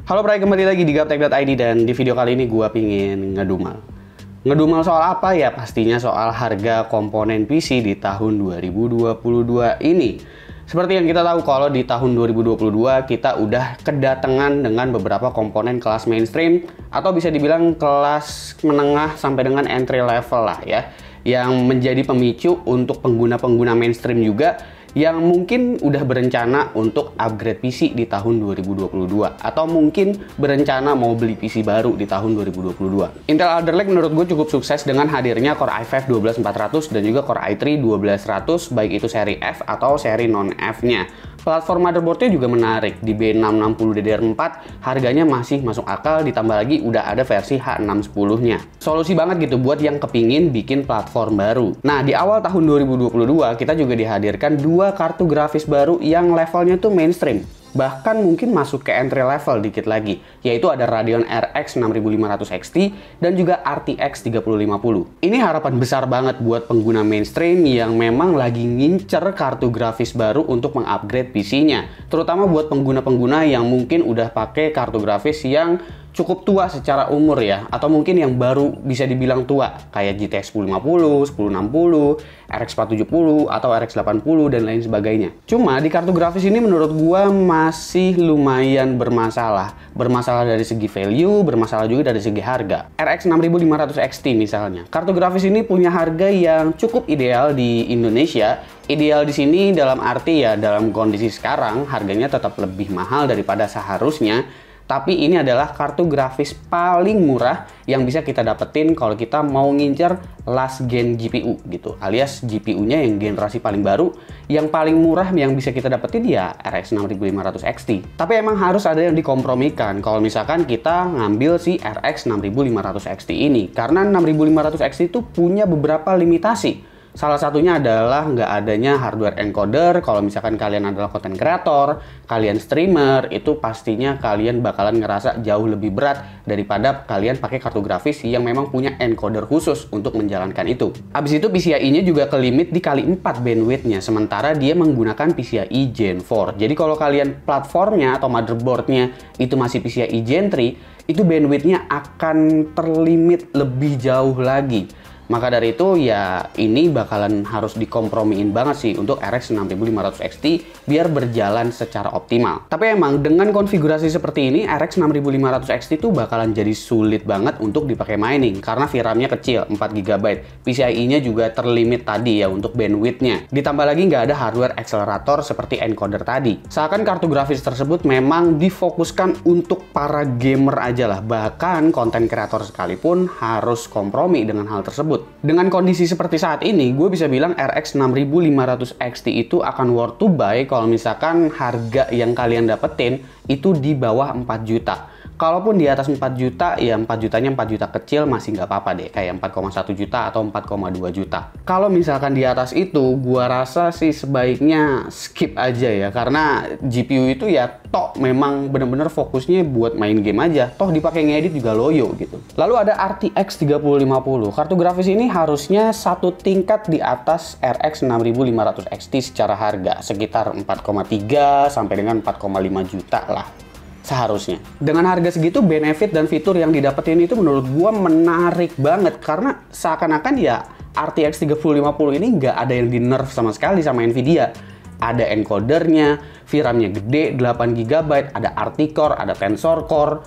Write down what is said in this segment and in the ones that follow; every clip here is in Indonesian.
Halo Pray, kembali lagi di Gaptek.id dan di video kali ini gue pingin ngedumal. Ngedumal soal apa ya? Pastinya soal harga komponen PC di tahun 2022 ini. Seperti yang kita tahu kalau di tahun 2022 kita udah kedatangan dengan beberapa komponen kelas mainstream atau bisa dibilang kelas menengah sampai dengan entry level lah ya, yang menjadi pemicu untuk pengguna-pengguna mainstream juga yang mungkin udah berencana untuk upgrade PC di tahun 2022 atau mungkin berencana mau beli PC baru di tahun 2022. Intel Alder Lake menurut gue cukup sukses dengan hadirnya Core i5 12400 dan juga Core i3 12100, baik itu seri F atau seri non-F-nya. Platform motherboardnya juga menarik, di B660DDR4 harganya masih masuk akal, ditambah lagi udah ada versi H610-nya. Solusi banget gitu buat yang kepingin bikin platform baru. Nah, di awal tahun 2022 kita juga dihadirkan dua kartu grafis baru yang levelnya tuh mainstream. Bahkan mungkin masuk ke entry level dikit lagi, yaitu ada Radeon RX 6500 XT dan juga RTX 3050. Ini harapan besar banget buat pengguna mainstream yang memang lagi ngincer kartu grafis baru untuk mengupgrade PC-nya. Terutama buat pengguna-pengguna yang mungkin udah pakai kartu grafis yang cukup tua secara umur ya, atau mungkin yang baru bisa dibilang tua kayak GTX 1050, 1060, RX 470 atau RX 80 dan lain sebagainya. Cuma di kartu grafis ini menurut gua masih lumayan bermasalah. Bermasalah dari segi value, bermasalah juga dari segi harga. RX 6500 XT misalnya. Kartu grafis ini punya harga yang cukup ideal di Indonesia. Ideal di sini dalam arti ya dalam kondisi sekarang harganya tetap lebih mahal daripada seharusnya. Tapi ini adalah kartu grafis paling murah yang bisa kita dapetin kalau kita mau ngincer last gen GPU gitu. Alias GPU-nya yang generasi paling baru, yang paling murah yang bisa kita dapetin ya RX 6500 XT. Tapi emang harus ada yang dikompromikan kalau misalkan kita ngambil si RX 6500 XT ini. Karena 6500 XT itu punya beberapa limitasi. Salah satunya adalah nggak adanya hardware encoder. Kalau misalkan kalian adalah content creator, kalian streamer, itu pastinya kalian bakalan ngerasa jauh lebih berat daripada kalian pakai kartu grafis yang memang punya encoder khusus untuk menjalankan itu. Abis itu PCIe-nya juga ke limit dikali 4 bandwidth-nya, sementara dia menggunakan PCIe Gen 4. Jadi kalau kalian platformnya atau motherboard-nya itu masih PCIe Gen 3, itu bandwidth-nya akan terlimit lebih jauh lagi. Maka dari itu ya ini bakalan harus dikompromiin banget sih untuk RX 6500 XT biar berjalan secara optimal. Tapi emang dengan konfigurasi seperti ini RX 6500 XT tuh bakalan jadi sulit banget untuk dipakai mining karena VRAM-nya kecil 4GB. PCIe-nya juga terlimit tadi ya untuk bandwidth-nya. Ditambah lagi nggak ada hardware accelerator seperti encoder tadi. Seakan kartu grafis tersebut memang difokuskan untuk para gamer aja lah. Bahkan konten kreator sekalipun harus kompromi dengan hal tersebut. Dengan kondisi seperti saat ini, gue bisa bilang RX 6500 XT itu akan worth to buy kalau misalkan harga yang kalian dapetin itu di bawah 4 juta. Kalaupun di atas 4 juta, ya 4 jutanya 4 juta kecil masih nggak apa-apa deh. Kayak 4,1 juta atau 4,2 juta. Kalau misalkan di atas itu, gua rasa sih sebaiknya skip aja ya. Karena GPU itu ya toh memang bener-bener fokusnya buat main game aja. Toh dipakai ngedit juga loyo gitu. Lalu ada RTX 3050. Kartu grafis ini harusnya satu tingkat di atas RX 6500 XT secara harga. Sekitar 4,3 sampai dengan 4,5 juta lah. Seharusnya. Dengan harga segitu, benefit dan fitur yang didapetin itu menurut gua menarik banget. Karena seakan-akan ya RTX 3050 ini nggak ada yang di nerf sama sekali sama Nvidia. Ada encodernya, VRAM-nya gede, 8GB, ada RT Core, ada Tensor Core.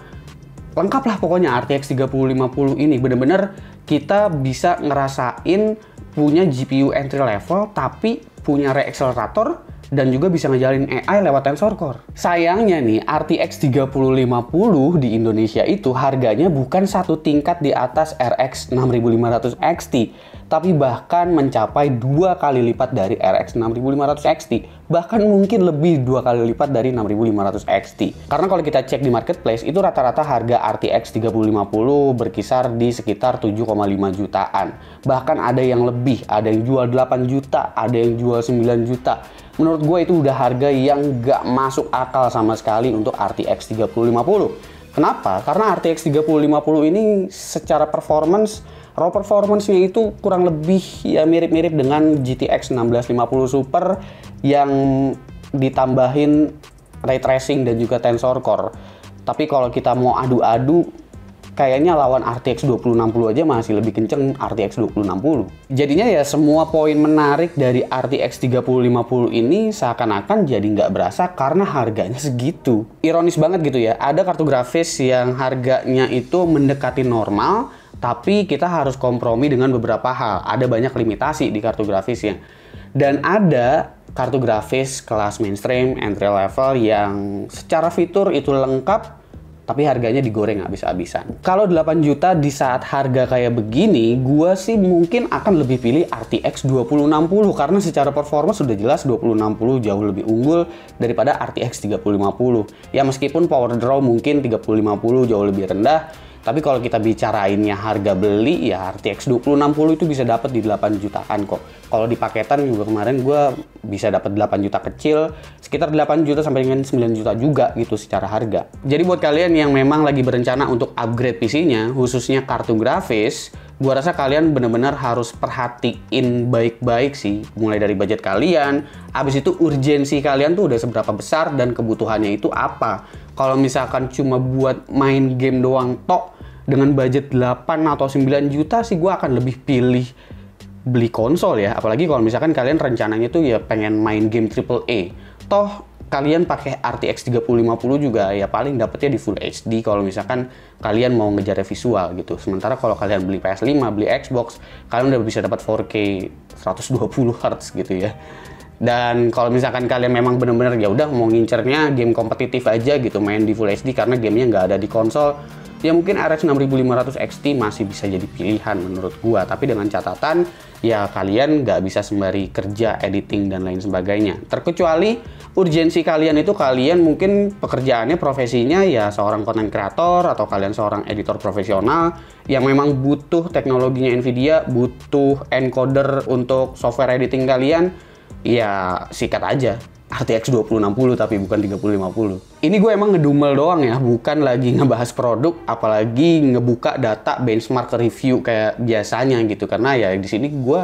Lengkap lah pokoknya RTX 3050 ini. Bener-bener kita bisa ngerasain punya GPU entry level, tapi punya ray accelerator, dan juga bisa ngejalin AI lewat Tensor Core. Sayangnya nih, RTX 3050 di Indonesia itu harganya bukan satu tingkat di atas RX 6500 XT, tapi bahkan mencapai 2 kali lipat dari RX 6500 XT. Bahkan mungkin lebih 2 kali lipat dari 6500 XT. Karena kalau kita cek di marketplace, itu rata-rata harga RTX 3050 berkisar di sekitar 7,5 jutaan. Bahkan ada yang lebih, ada yang jual 8 juta, ada yang jual 9 juta. Menurut gue itu udah harga yang gak masuk akal sama sekali untuk RTX 3050. Kenapa? Karena RTX 3050 ini secara performance, raw performance-nya itu kurang lebih ya mirip-mirip dengan GTX 1650 Super yang ditambahin ray tracing dan juga Tensor Core. Tapi kalau kita mau adu-adu, kayaknya lawan RTX 2060 aja masih lebih kenceng RTX 2060. Jadinya ya semua poin menarik dari RTX 3050 ini seakan-akan jadi nggak berasa karena harganya segitu. Ironis banget gitu ya, ada kartu grafis yang harganya itu mendekati normal, tapi kita harus kompromi dengan beberapa hal. Ada banyak limitasi di kartu grafisnya. Dan ada kartu grafis kelas mainstream, entry level yang secara fitur itu lengkap, tapi harganya digoreng habis-habisan. Kalau 8 juta di saat harga kayak begini, gua sih mungkin akan lebih pilih RTX 2060 karena secara performa sudah jelas 2060 jauh lebih unggul daripada RTX 3050. Ya meskipun power draw mungkin 3050 jauh lebih rendah, tapi kalau kita bicarainnya harga beli, ya RTX 2060 itu bisa dapat di 8 jutaan kok. Kalau di paketan juga kemarin gue bisa dapat 8 juta kecil, sekitar 8 juta sampai dengan 9 juta juga gitu secara harga. Jadi buat kalian yang memang lagi berencana untuk upgrade PC-nya, khususnya kartu grafis, gue rasa kalian benar-benar harus perhatiin baik-baik sih. Mulai dari budget kalian, abis itu urgensi kalian tuh udah seberapa besar dan kebutuhannya itu apa. Kalau misalkan cuma buat main game doang tok dengan budget 8 atau 9 juta sih gue akan lebih pilih beli konsol ya. Apalagi kalau misalkan kalian rencananya tuh ya pengen main game AAA. Toh kalian pakai RTX 3050 juga ya paling dapetnya di Full HD kalau misalkan kalian mau ngejar visual gitu. Sementara kalau kalian beli PS5, beli Xbox, kalian udah bisa dapat 4K 120 Hz gitu ya. Dan kalau misalkan kalian memang bener-bener ya udah mau ngincernya game kompetitif aja gitu, main di Full HD karena gamenya nggak ada di konsol, ya mungkin RX 6500 XT masih bisa jadi pilihan menurut gua. Tapi dengan catatan ya kalian nggak bisa sembari kerja, editing dan lain sebagainya. Terkecuali urgensi kalian itu kalian mungkin pekerjaannya, profesinya ya seorang content creator atau kalian seorang editor profesional yang memang butuh teknologinya Nvidia, butuh encoder untuk software editing kalian. Ya sikat aja RTX 2060 tapi bukan 3050. Ini gue emang ngedumel doang ya, bukan lagi ngebahas produk, apalagi ngebuka data benchmark review kayak biasanya gitu. Karena ya di sini gue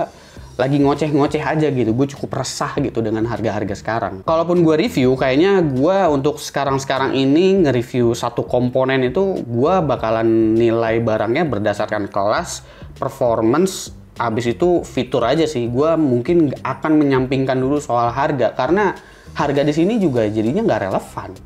lagi ngoceh-ngoceh aja gitu, gue cukup resah gitu dengan harga-harga sekarang. Kalaupun gue review, kayaknya gue untuk sekarang-sekarang ini nge-review satu komponen itu gue bakalan nilai barangnya berdasarkan kelas, performance, abis itu fitur aja sih. Gue mungkin akan menyampingkan dulu soal harga karena harga di sini juga jadinya nggak relevan.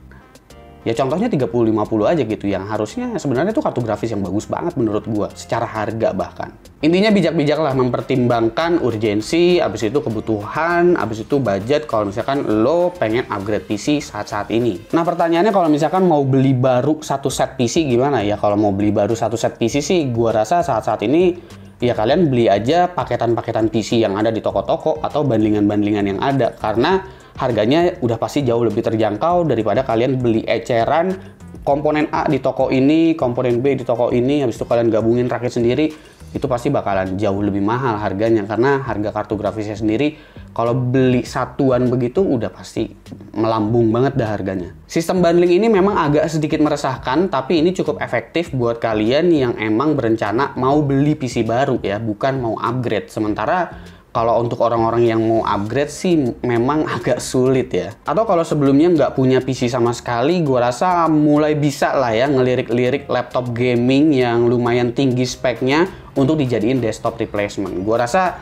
Ya contohnya 3050 aja gitu yang harusnya sebenarnya itu kartu grafis yang bagus banget menurut gue secara harga bahkan. Intinya bijak-bijak lah mempertimbangkan urgensi, abis itu kebutuhan, abis itu budget kalau misalkan lo pengen upgrade PC saat-saat ini. Nah pertanyaannya kalau misalkan mau beli baru satu set PC gimana ya? Kalau mau beli baru satu set PC sih gue rasa saat-saat ini ya kalian beli aja paketan-paketan PC yang ada di toko-toko atau bandlingan-bandlingan yang ada karena harganya udah pasti jauh lebih terjangkau daripada kalian beli eceran komponen A di toko ini, komponen B di toko ini, habis itu kalian gabungin rakit sendiri, itu pasti bakalan jauh lebih mahal harganya karena harga kartu grafisnya sendiri kalau beli satuan begitu udah pasti melambung banget dah harganya. Sistem bundling ini memang agak sedikit meresahkan, tapi ini cukup efektif buat kalian yang emang berencana mau beli PC baru ya, bukan mau upgrade. Sementara kalau untuk orang-orang yang mau upgrade sih memang agak sulit ya. Atau kalau sebelumnya nggak punya PC sama sekali, gue rasa mulai bisa lah ya ngelirik-lirik laptop gaming yang lumayan tinggi speknya untuk dijadiin desktop replacement. Gue rasa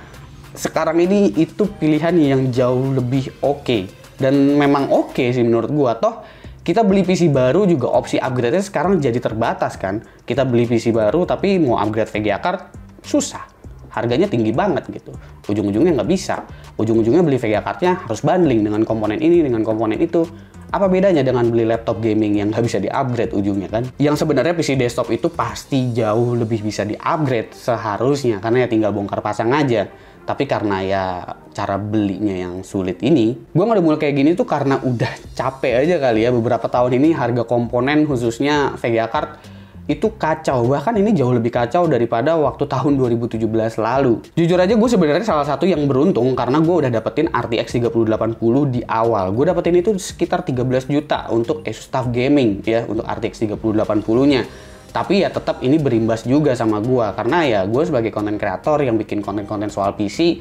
sekarang ini itu pilihan yang jauh lebih oke. Dan memang oke sih menurut gue. Toh kita beli PC baru juga opsi upgrade-nya sekarang jadi terbatas kan. Kita beli PC baru tapi mau upgrade VGA card susah. Harganya tinggi banget gitu. Ujung-ujungnya nggak bisa. Ujung-ujungnya beli VGA card-nya harus bundling dengan komponen ini, dengan komponen itu. Apa bedanya dengan beli laptop gaming yang nggak bisa di-upgrade ujungnya kan? Yang sebenarnya PC desktop itu pasti jauh lebih bisa di-upgrade seharusnya. Karena ya tinggal bongkar pasang aja. Tapi karena ya cara belinya yang sulit ini, gue ngedumul kayak gini tuh karena udah capek aja kali ya. Beberapa tahun ini harga komponen khususnya VGA card itu kacau, bahkan ini jauh lebih kacau daripada waktu tahun 2017 lalu. Jujur aja gue sebenarnya salah satu yang beruntung karena gue udah dapetin RTX 3080 di awal. Gue dapetin itu sekitar 13 juta untuk Asus TUF Gaming ya, untuk RTX 3080-nya. Tapi ya tetap ini berimbas juga sama gue karena ya gue sebagai konten kreator yang bikin konten-konten soal PC,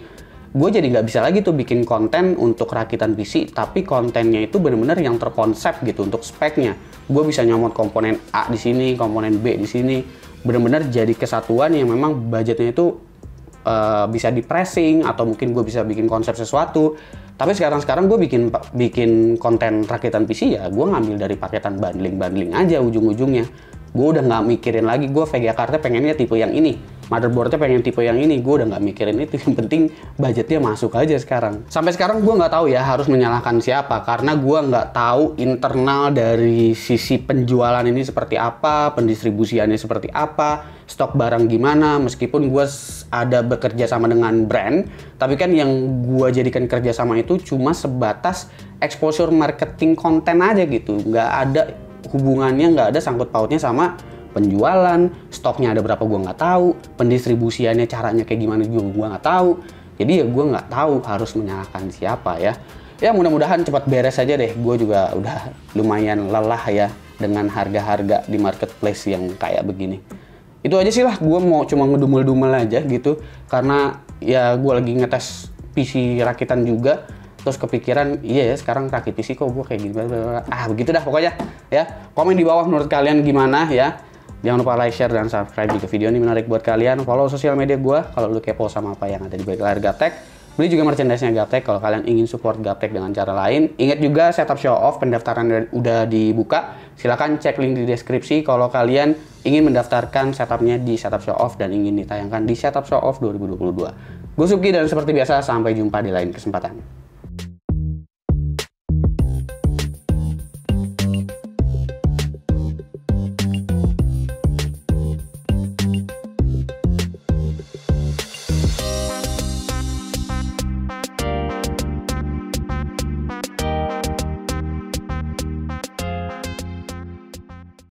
gue jadi nggak bisa lagi tuh bikin konten untuk rakitan PC, tapi kontennya itu bener-bener yang terkonsep gitu untuk speknya. Gue bisa nyomot komponen A di sini, komponen B di sini, bener-bener jadi kesatuan yang memang budgetnya itu bisa di pressing, atau mungkin gue bisa bikin konsep sesuatu. Tapi sekarang gue bikin konten rakitan PC ya, gue ngambil dari paketan bundling aja ujung-ujungnya. Gue udah nggak mikirin lagi, gue VGA cardnya pengennya tipe yang ini, motherboardnya pengen tipe yang ini, gue udah nggak mikirin itu. Yang penting budgetnya masuk aja sekarang. Sampai sekarang gue nggak tahu ya harus menyalahkan siapa, karena gue nggak tahu internal dari sisi penjualan ini seperti apa, pendistribusiannya seperti apa, stok barang gimana. Meskipun gue ada bekerja sama dengan brand, tapi kan yang gue jadikan kerjasama itu cuma sebatas exposure marketing konten aja gitu, nggak ada hubungannya, nggak ada sangkut pautnya sama penjualan, stoknya ada berapa gue nggak tahu, pendistribusiannya caranya kayak gimana juga gue nggak tahu. Jadi ya gue nggak tahu harus menyalahkan siapa ya. Ya mudah-mudahan cepat beres aja deh. Gue juga udah lumayan lelah ya dengan harga-harga di marketplace yang kayak begini. Itu aja sih lah, gue mau cuma ngedumel-dumel aja gitu, karena ya gue lagi ngetes PC rakitan juga. Terus kepikiran, iya ya sekarang rakit PC kok gue kayak gini, begitu dah pokoknya ya. Komen di bawah menurut kalian gimana ya. Jangan lupa like, share, dan subscribe jika video ini menarik buat kalian. Follow sosial media gue kalau lu kepo sama apa yang ada di balik layar Gaptek. Beli juga merchandise-nya Gaptek kalau kalian ingin support Gaptek dengan cara lain. Ingat juga setup show off, pendaftaran udah dibuka. Silahkan cek link di deskripsi kalau kalian ingin mendaftarkan setupnya di setup show off dan ingin ditayangkan di setup show off 2022. Gue Suki dan seperti biasa sampai jumpa di lain kesempatan.